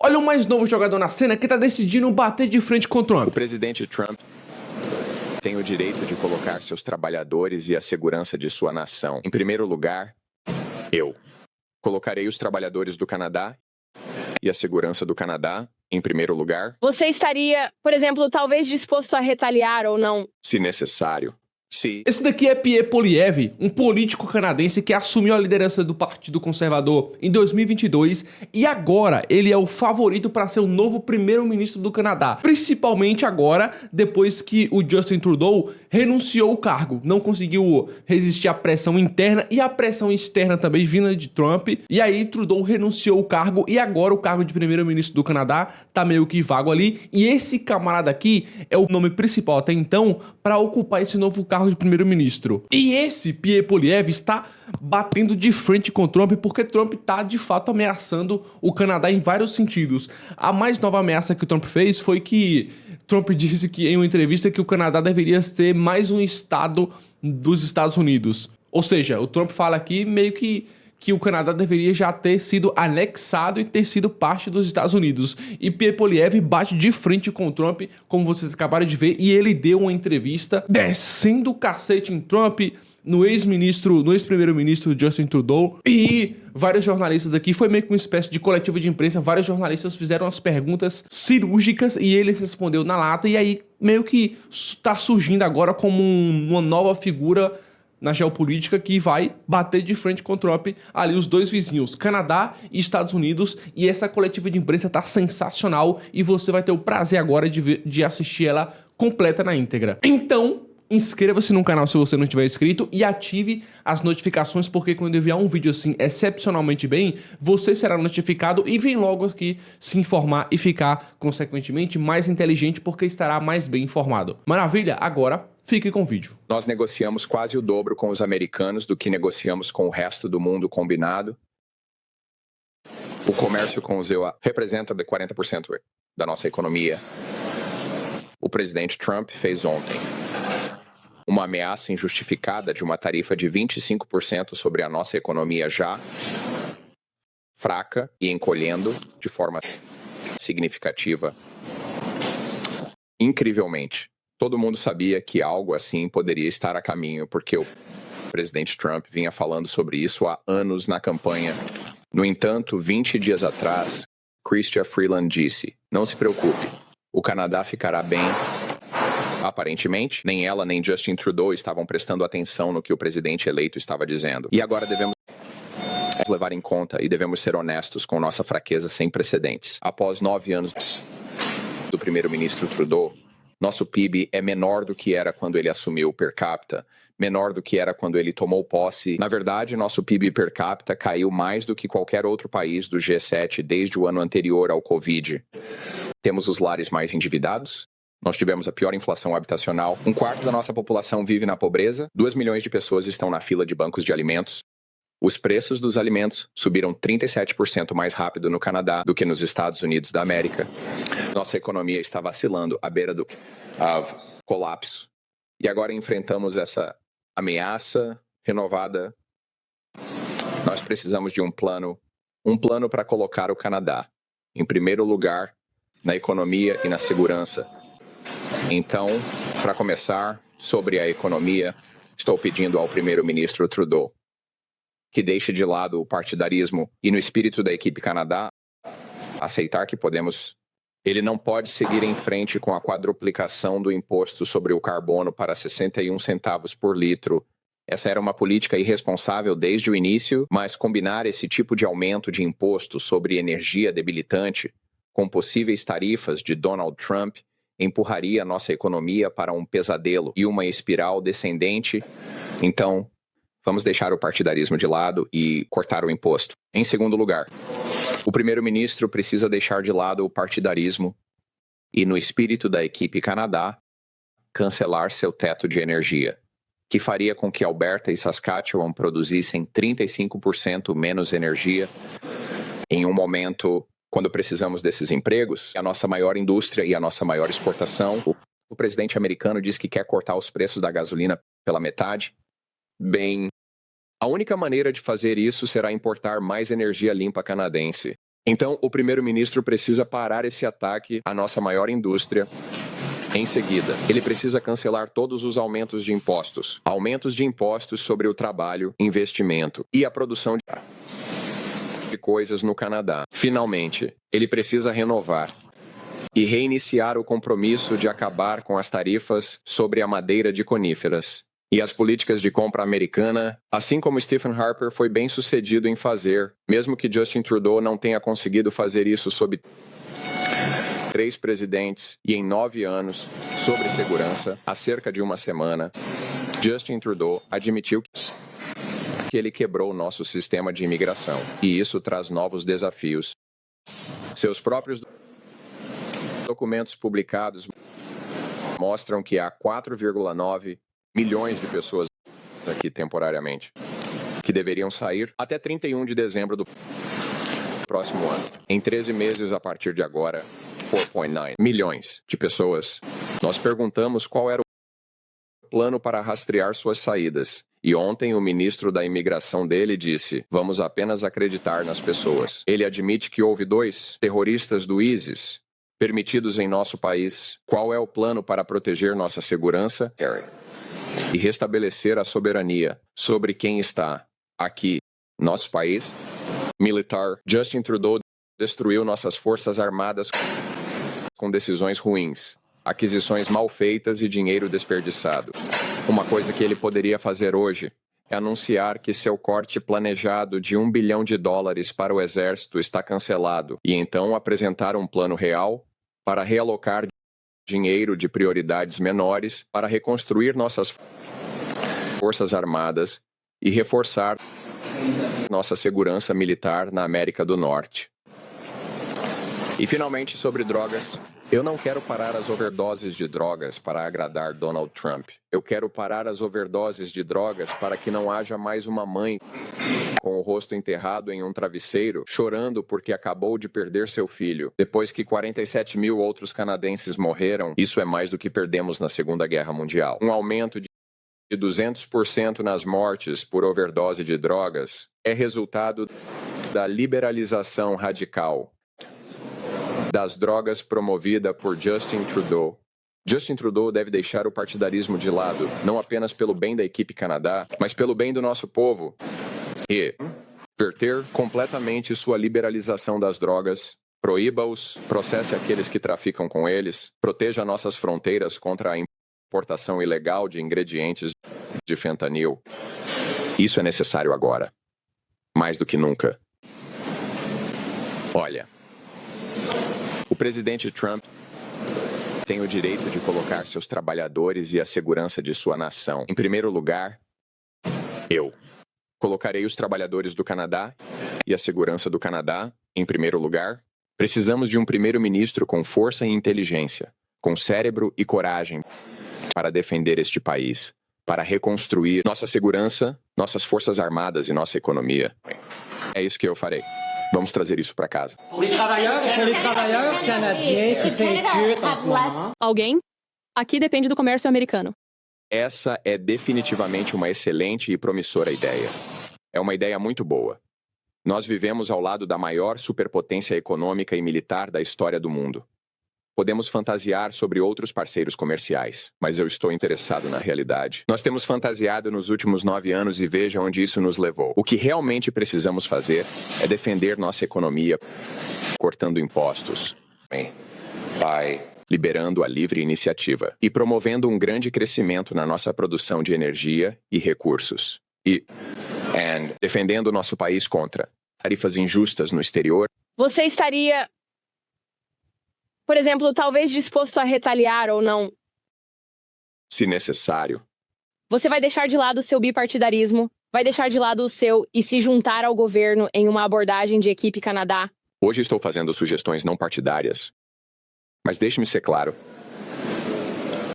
Olha o mais novo jogador na cena que tá decidindo bater de frente com o Trump. O presidente Trump tem o direito de colocar seus trabalhadores e a segurança de sua nação. Em primeiro lugar, eu colocarei os trabalhadores do Canadá e a segurança do Canadá em primeiro lugar. Você estaria, por exemplo, talvez disposto a retaliar ou não? Se necessário. Esse daqui é Pierre Poilievre, um político canadense que assumiu a liderança do Partido Conservador em 2022 e agora ele é o favorito para ser o novo primeiro-ministro do Canadá, principalmente agora depois que o Justin Trudeau renunciou ao cargo, não conseguiu resistir à pressão interna e à pressão externa também vinda de Trump, e aí Trudeau renunciou ao cargo e agora o cargo de primeiro-ministro do Canadá tá meio que vago ali, e esse camarada aqui é o nome principal até então para ocupar esse novo cargo de primeiro-ministro. E esse Pierre Poilievre está batendo de frente com Trump porque Trump está de fato ameaçando o Canadá em vários sentidos. A mais nova ameaça que o Trump fez foi que Trump disse que em uma entrevista que o Canadá deveria ser mais um estado dos Estados Unidos. Ou seja, o Trump fala aqui meio que o Canadá deveria já ter sido anexado e ter sido parte dos Estados Unidos. E Pierre Poilievre bate de frente com o Trump, como vocês acabaram de ver, e ele deu uma entrevista descendo o cacete em Trump, no ex-primeiro-ministro Justin Trudeau, e vários jornalistas aqui, foi meio que uma espécie de coletiva de imprensa, vários jornalistas fizeram as perguntas cirúrgicas e ele respondeu na lata, e aí meio que tá surgindo agora como uma nova figura na geopolítica que vai bater de frente com o Trump, ali os dois vizinhos, Canadá e Estados Unidos, e essa coletiva de imprensa tá sensacional e você vai ter o prazer agora de assistir ela completa na íntegra. Então, inscreva-se no canal se você não tiver inscrito e ative as notificações, porque quando eu enviar um vídeo assim excepcionalmente bem, você será notificado e vem logo aqui se informar e ficar, consequentemente, mais inteligente porque estará mais bem informado. Maravilha? Agora, fique com o vídeo. Nós negociamos quase o dobro com os americanos do que negociamos com o resto do mundo combinado. O comércio com os EUA representa 40% da nossa economia. O presidente Trump fez ontem uma ameaça injustificada de uma tarifa de 25% sobre a nossa economia já fraca e encolhendo de forma significativa. Incrivelmente, todo mundo sabia que algo assim poderia estar a caminho, porque o presidente Trump vinha falando sobre isso há anos na campanha. No entanto, 20 dias atrás, Chrystia Freeland disse: "Não se preocupe, o Canadá ficará bem." Aparentemente, nem ela nem Justin Trudeau estavam prestando atenção no que o presidente eleito estava dizendo. E agora devemos levar em conta e devemos ser honestos com nossa fraqueza sem precedentes. Após 9 anos do primeiro-ministro Trudeau, nosso PIB é menor do que era quando ele assumiu per capita, menor do que era quando ele tomou posse. Na verdade, nosso PIB per capita caiu mais do que qualquer outro país do G7 desde o ano anterior ao Covid. Temos os lares mais endividados. Nós tivemos a pior inflação habitacional. 1/4 da nossa população vive na pobreza. 2 milhões de pessoas estão na fila de bancos de alimentos. Os preços dos alimentos subiram 37% mais rápido no Canadá do que nos Estados Unidos da América. Nossa economia está vacilando à beira do colapso. E agora enfrentamos essa ameaça renovada. Nós precisamos de um plano para colocar o Canadá em primeiro lugar na economia e na segurança. Então, para começar, sobre a economia, estou pedindo ao primeiro-ministro Trudeau que deixe de lado o partidarismo e, no espírito da equipe Canadá, aceitar que ele não pode seguir em frente com a quadruplicação do imposto sobre o carbono para 61 centavos por litro. Essa era uma política irresponsável desde o início, mas combinar esse tipo de aumento de imposto sobre energia debilitante com possíveis tarifas de Donald Trump empurraria nossa economia para um pesadelo e uma espiral descendente. Então, vamos deixar o partidarismo de lado e cortar o imposto. Em segundo lugar, o primeiro-ministro precisa deixar de lado o partidarismo e, no espírito da equipe Canadá, cancelar seu teto de energia, que faria com que Alberta e Saskatchewan produzissem 35% menos energia em um momento quando precisamos desses empregos, a nossa maior indústria e a nossa maior exportação. O presidente americano diz que quer cortar os preços da gasolina pela metade. Bem, a única maneira de fazer isso será importar mais energia limpa canadense. Então, o primeiro-ministro precisa parar esse ataque à nossa maior indústria. Em seguida, ele precisa cancelar todos os aumentos de impostos sobre o trabalho, investimento e a produção de coisas no Canadá. Finalmente, ele precisa renovar e reiniciar o compromisso de acabar com as tarifas sobre a madeira de coníferas e as políticas de compra americana, assim como Stephen Harper foi bem sucedido em fazer, mesmo que Justin Trudeau não tenha conseguido fazer isso sob 3 presidentes e em 9 anos. Sobre segurança, há cerca de uma semana, Justin Trudeau admitiu que ele quebrou o nosso sistema de imigração, e isso traz novos desafios. Seus próprios documentos publicados mostram que há 4,9 milhões de pessoas aqui temporariamente, que deveriam sair até 31 de dezembro do próximo ano. Em 13 meses a partir de agora, 4,9 milhões de pessoas. Nós perguntamos qual era o plano para rastrear suas saídas. E ontem o ministro da imigração dele disse: vamos apenas acreditar nas pessoas. Ele admite que houve 2 terroristas do ISIS permitidos em nosso país. Qual é o plano para proteger nossa segurança e restabelecer a soberania sobre quem está aqui, nosso país? Militar. Justin Trudeau destruiu nossas forças armadas com decisões ruins, aquisições mal feitas e dinheiro desperdiçado. Uma coisa que ele poderia fazer hoje é anunciar que seu corte planejado de $1 bilhão para o exército está cancelado e então apresentar um plano real para realocar dinheiro de prioridades menores para reconstruir nossas forças armadas e reforçar nossa segurança militar na América do Norte. E finalmente, sobre drogas. Eu não quero parar as overdoses de drogas para agradar Donald Trump. Eu quero parar as overdoses de drogas para que não haja mais uma mãe com o rosto enterrado em um travesseiro, chorando porque acabou de perder seu filho. Depois que 47 mil outros canadenses morreram, isso é mais do que perdemos na Segunda Guerra Mundial. Um aumento de 200% nas mortes por overdose de drogas é resultado da liberalização radical das drogas promovida por Justin Trudeau. Justin Trudeau deve deixar o partidarismo de lado, não apenas pelo bem da equipe Canadá, mas pelo bem do nosso povo. E verter completamente sua liberalização das drogas, proíba-os, processe aqueles que traficam com eles, proteja nossas fronteiras contra a importação ilegal de ingredientes de fentanil. Isso é necessário agora, mais do que nunca. Olha, o presidente Trump tem o direito de colocar seus trabalhadores e a segurança de sua nação em primeiro lugar. Eu colocarei os trabalhadores do Canadá e a segurança do Canadá em primeiro lugar. Precisamos de um primeiro-ministro com força e inteligência, com cérebro e coragem para defender este país, para reconstruir nossa segurança, nossas forças armadas e nossa economia. É isso que eu farei. Vamos trazer isso para casa. Alguém? Aqui depende do comércio americano. Essa é definitivamente uma excelente e promissora ideia. É uma ideia muito boa. Nós vivemos ao lado da maior superpotência econômica e militar da história do mundo. Podemos fantasiar sobre outros parceiros comerciais, mas eu estou interessado na realidade. Nós temos fantasiado nos últimos 9 anos e veja onde isso nos levou. O que realmente precisamos fazer é defender nossa economia, cortando impostos, liberando a livre iniciativa e promovendo um grande crescimento na nossa produção de energia e recursos. E defendendo nosso país contra tarifas injustas no exterior. Você estaria, por exemplo, talvez disposto a retaliar ou não? Se necessário. Você vai deixar de lado o seu bipartidarismo, vai deixar de lado o seu e se juntar ao governo em uma abordagem de equipe Canadá? Hoje estou fazendo sugestões não partidárias. Mas deixe-me ser claro.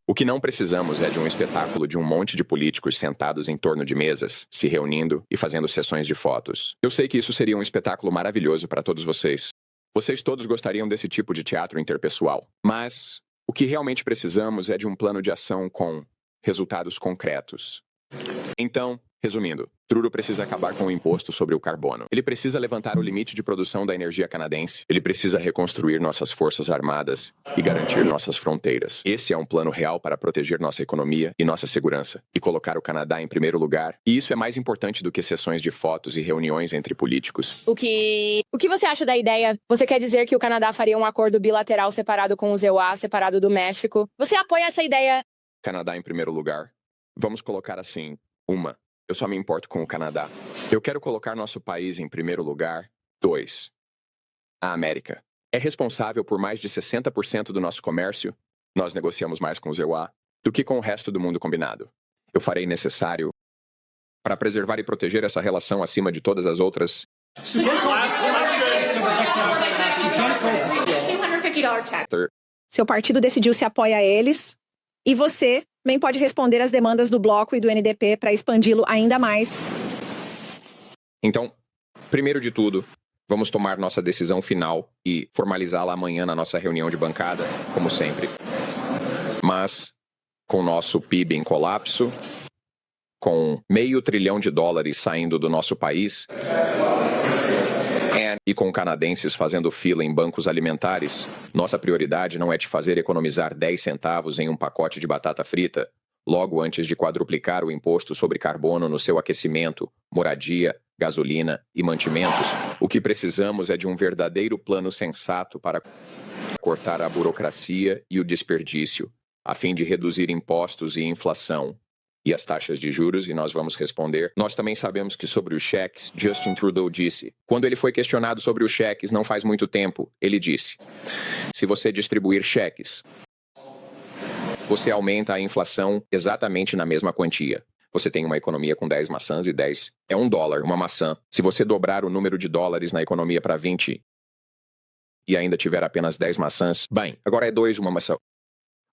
O que não precisamos é de um espetáculo de um monte de políticos sentados em torno de mesas, se reunindo e fazendo sessões de fotos. Eu sei que isso seria um espetáculo maravilhoso para todos vocês. Vocês todos gostariam desse tipo de teatro interpessoal. Mas o que realmente precisamos é de um plano de ação com resultados concretos. Então, resumindo, Trudeau precisa acabar com o imposto sobre o carbono. Ele precisa levantar o limite de produção da energia canadense. Ele precisa reconstruir nossas forças armadas e garantir nossas fronteiras. Esse é um plano real para proteger nossa economia e nossa segurança e colocar o Canadá em primeiro lugar. E isso é mais importante do que sessões de fotos e reuniões entre políticos. O que você acha da ideia? Você quer dizer que o Canadá faria um acordo bilateral separado com os EUA, separado do México? Você apoia essa ideia? Canadá em primeiro lugar. Vamos colocar assim, eu só me importo com o Canadá. Eu quero colocar nosso país em primeiro lugar. 2. A América. É responsável por mais de 60% do nosso comércio. Nós negociamos mais com os EUA do que com o resto do mundo combinado. Eu farei necessário para preservar e proteger essa relação acima de todas as outras. Seu partido decidiu se apoia a eles. E você também pode responder às demandas do Bloco e do NDP para expandi-lo ainda mais. Então, primeiro de tudo, vamos tomar nossa decisão final e formalizá-la amanhã na nossa reunião de bancada, como sempre. Mas, com nosso PIB em colapso, com $500 bilhão saindo do nosso país, e com canadenses fazendo fila em bancos alimentares, nossa prioridade não é te fazer economizar 10 centavos em um pacote de batata frita, logo antes de quadruplicar o imposto sobre carbono no seu aquecimento, moradia, gasolina e mantimentos. O que precisamos é de um verdadeiro plano sensato para cortar a burocracia e o desperdício, a fim de reduzir impostos e inflação e as taxas de juros, e nós vamos responder. Nós também sabemos que sobre os cheques, Justin Trudeau disse, quando ele foi questionado sobre os cheques não faz muito tempo, ele disse, se você distribuir cheques, você aumenta a inflação exatamente na mesma quantia. Você tem uma economia com 10 maçãs e 10 é $1 uma maçã. Se você dobrar o número de dólares na economia para 20 e ainda tiver apenas 10 maçãs, bem, agora é 2 uma maçã.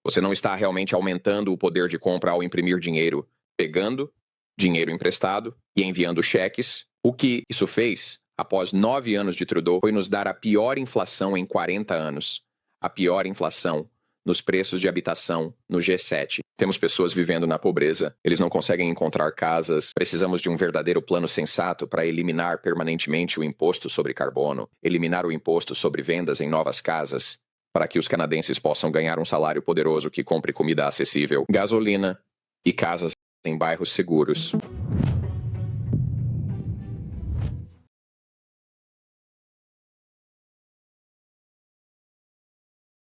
Você não está realmente aumentando o poder de compra ao imprimir dinheiro, pegando dinheiro emprestado e enviando cheques. O que isso fez, após 9 anos de Trudeau, foi nos dar a pior inflação em 40 anos. A pior inflação nos preços de habitação no G7. Temos pessoas vivendo na pobreza, eles não conseguem encontrar casas. Precisamos de um verdadeiro plano sensato para eliminar permanentemente o imposto sobre carbono, eliminar o imposto sobre vendas em novas casas, para que os canadenses possam ganhar um salário poderoso que compre comida acessível, gasolina e casas em bairros seguros.